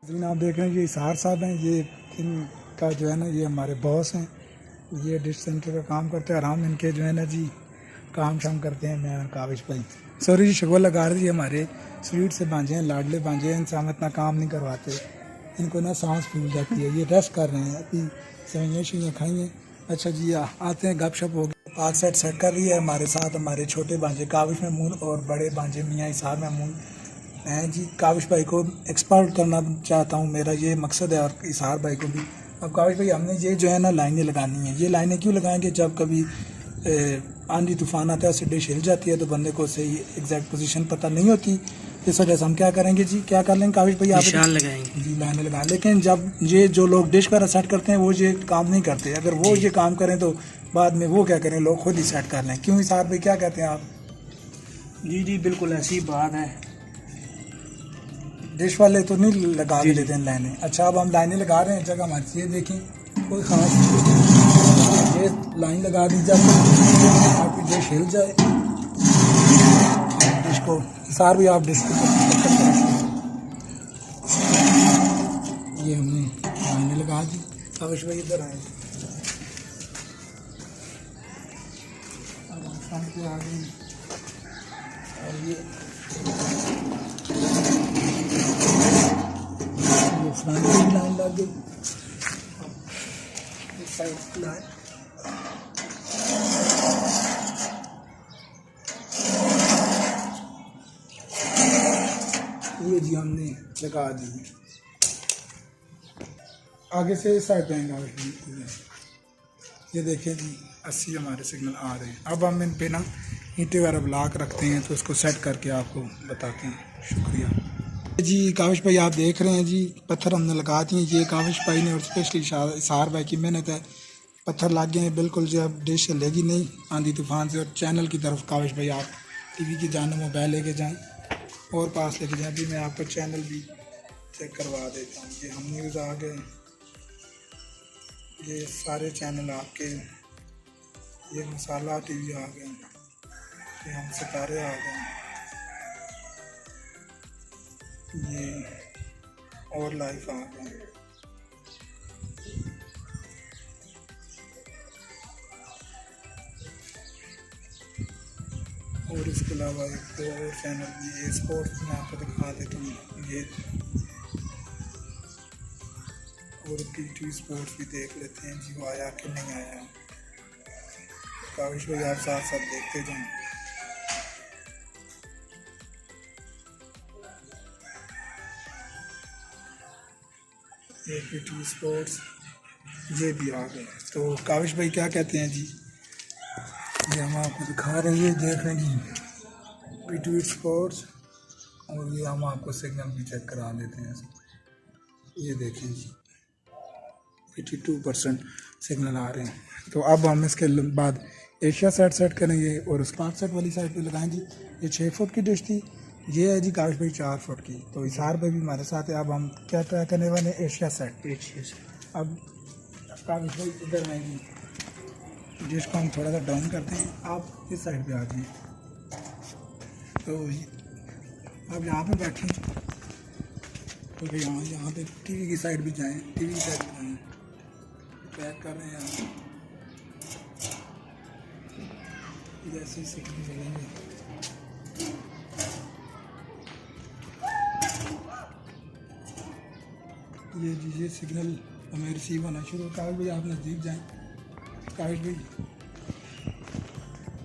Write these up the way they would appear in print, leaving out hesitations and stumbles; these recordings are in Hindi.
लेकिन आप देख रहे हैं ये इसार साहब हैं, ये इनका जो है ना ये हमारे बॉस हैं, ये डिश सेंटर का काम करते हैं और हम इनके जो है ना जी काम शाम करते हैं। मैं और काविश भाई सॉरी जी शगो लगा रही है, हमारे स्वीट से बांझे हैं, लाडले बांझे हैं, इनसे हम इतना काम नहीं करवाते, इनको ना सांस फूल जाती है। ये रेस्ट कर रहे हैं, अभी सवैयाँ शवैयाँ खाई हैं। अच्छा जी आते हैं, गपशप हो गया, पाक सेट कर रही है हमारे साथ हमारे छोटे बांझे काविश महमूद और बड़े बांझे मियाँ इसार महमूद। मैं जी काविश भाई को एक्सपर्ट करना चाहता हूँ, मेरा ये मकसद है, और इसार भाई को भी। अब काविश भाई हमने ये जो है ना लाइनें लगानी है, ये लाइनें क्यों लगाएंगे, जब कभी आंधी तूफान आता है उससे डिश हिल जाती है तो बंदे को सही एग्जैक्ट पोजीशन पता नहीं होती। इस वजह से हम क्या करेंगे जी, क्या कर लेंगे काविश भाई, आप निशान लगाएंगे जी लाइनें लगा। लेकिन जब ये जो लोग डिश वगैरह सेट करते हैं वो ये काम नहीं करते, अगर वो ये काम करें तो बाद में वो क्या करें, लोग खुद ही सेट कर लें। क्यों इसार भाई क्या कहते हैं आप? जी जी बिल्कुल ऐसी बात है। डिश वाले तो नहीं लगा के देते हैं लाइनें। अच्छा अब हम लाइनें लगा रहे हैं, जगह हमारी ये देखें कोई ख़ास ये लाइन लगा दी जाए आपकी डिश हिल जाए, डिश को सार भी आप डिश को ये हमने लाइनें लगा दी। अवश्य भाई इधर आए, अब हम सामने पे आ गए और ये फ्रंट की लाइन लग गई, इस साइड की लाइन ये जी हमने लगा दी। आगे से इस साइड पे आएंगे, ये देखिए जी 80 हमारे सिग्नल आ रहे हैं। अब हम इन पे ना ईंटें वगैरह ब्लॉक रखते हैं तो उसको सेट करके आपको बताते हैं। शुक्रिया जी। काविश भाई आप देख रहे हैं जी पत्थर हमने लगा दिए, ये काविश भाई ने और स्पेशली इसार भाई की मेहनत है। पत्थर लग गए हैं बिल्कुल, जो अब डिश चलेगी नहीं आंधी तूफान से। और चैनल की तरफ काविश भाई आप टीवी की जान मोबाइल लेके जाएं और पास लेके जाएं। अभी मैं आपका चैनल भी चेक करवा देता हूँ। ये हम न्यूज़ आ गए, ये सारे चैनल आपके, ये मसाला टीवी आ गए, ये हम सितारे आ गए, ये और लाइफ आ गए, और इसके अलावा एक दो और चैनल भी, ये स्पोर्ट्स में आपको दिखा देता हूँ, ये और PTV स्पोर्ट्स भी देख लेते हैं जी, वो आया कि नहीं आया। काविश भाई आप साथ साथ देखते जाएं। ये PTV स्पोर्ट्स ये भी आ गए। तो काविश भाई क्या कहते हैं जी, ये हम आपको दिखा रहे हैं, ये देख रहे हैं जी PTV स्पोर्ट्स, और ये हम आपको सिग्नल भी चेक करा देते हैं। ये देखें जी 82% सिग्नल आ रहे हैं। तो अब हम इसके बाद एशिया सेट करेंगे और उस 5 सेट वाली साइड पे लगाएं जी। ये 6 फुट की डिश थी, ये है जी काविश भाई 4 फुट की। तो इसार भाई भी हमारे साथ है। अब हम क्या ट्राई करने वाले हैं, एशिया सेट। अब काविश भाई इधर आएंगी, डिश को हम थोड़ा सा डाउन करते हैं, आप इस साइड पे आ जाइए। तो अब यहाँ पे बैठें, तो यहाँ पे टीवी की साइड भी जाएं, टीवी की साइड भी जाएं, ट्रैक कर रहे हैं हम जैसे सिग्नल चलेंगे। ये जी ये सिग्नल हमें रिसीव होना शुरू। काविश भाई आप नज़दीक जाएं, काविश भाई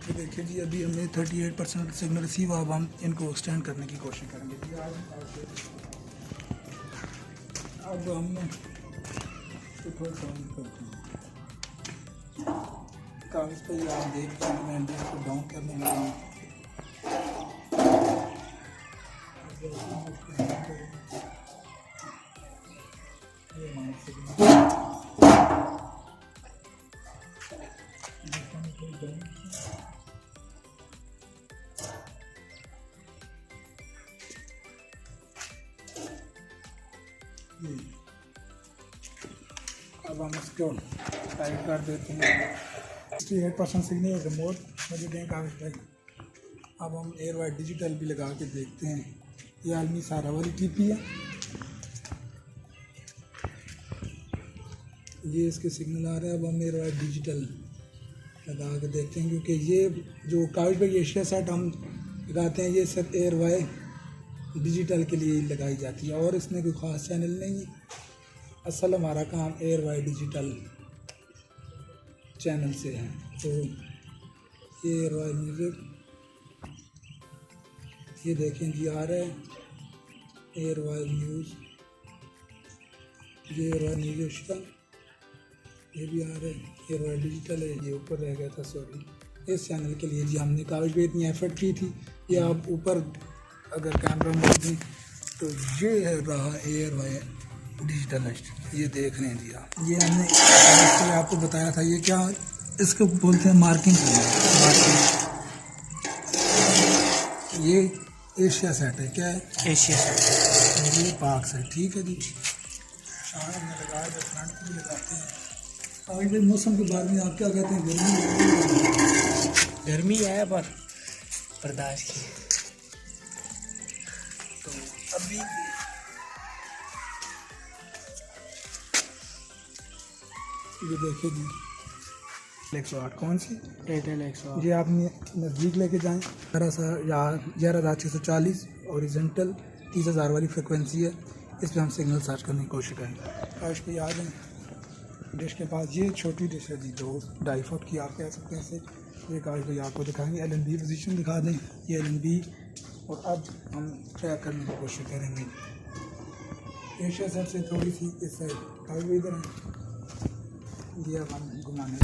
तो देखिए जी अभी हमें 38% सिग्नल रिसीव हुआ। अब हम इनको एक्सटेंड करने की कोशिश करेंगे जी। अब हम थोड़ा सा करते हैं, कागज पर आप देख पाए मैं इसको डाउन करने लगा हूँ। अब हम इसको टाइट कर देते हैं। 68% सिग्नल रिमोट मुझे दें कागज भाई। अब हम एयर वाइड डिजिटल भी लगा के देखते हैं। ये आलमी सारा वाली टीपी है, ये इसके सिग्नल आ रहे हैं। अब हम एयर वाइड डिजिटल लगा के देखते हैं, क्योंकि ये जो कागज पर एशिया सेट हम लगाते हैं ये सिर्फ एयर वाइड डिजिटल के लिए लगाई जाती है और इसमें कोई ख़ास चैनल नहीं है। असल हमारा काम एयर वाइड डिजिटल चैनल से है। तो ये एयर वाइड म्यूज़िक ये देखें जी आ रहा है एयर वाइड न्यूज़, ये एयर वाइड न्यूज़ एशिया ये भी आ रहा है। एयर वाइड डिजिटल है, ये ऊपर रह गया था सॉरी। इस चैनल के लिए जी हमने कागज पे इतनी एफर्ट की थी। ये आप ऊपर अगर कैमरा में देखें तो ये है रहा एयर वाइड डिजिटल, ये देख रहे हैं जी आप। ये हमने आपको बताया था, ये क्या इसको बोलते हैं मार्किंग मार्किंग। ये एशिया सेट है, क्या है एशिया सेट। ये पाक सेट, ठीक है जी। शाम में लगाए तो फ्रंट पे भी लगाते हैं। और ये मौसम के बारे में आप क्या कहते हैं? गर्मी है पर बर्दाश्त की। तो अभी ये देखिए जी 108 कौन सी एयरटेल 108। ये आप नज़दीक लेके जाएं ज़रा सा, या 11,640 ओरिजेंटल 30,000 वाली फ्रिक्वेंसी है। इस पर हम सिग्नल सर्च करने की कोशिश करेंगे। काश पे आ जाएँ डिश के पास। ये छोटी डिश है जी, 2-2.5 फुट की आप कह सकते हैं इसे। ये काश भाई आपको दिखाएंगे, LNB पोजीशन दिखा दें, ये LNB। और अब हम ट्रैक करने की कोशिश करेंगे एशिया सेट से थोड़ी सी इस साइड। काश भाई इधर है, ये अब हम घुमाने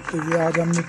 तो ये आज हमने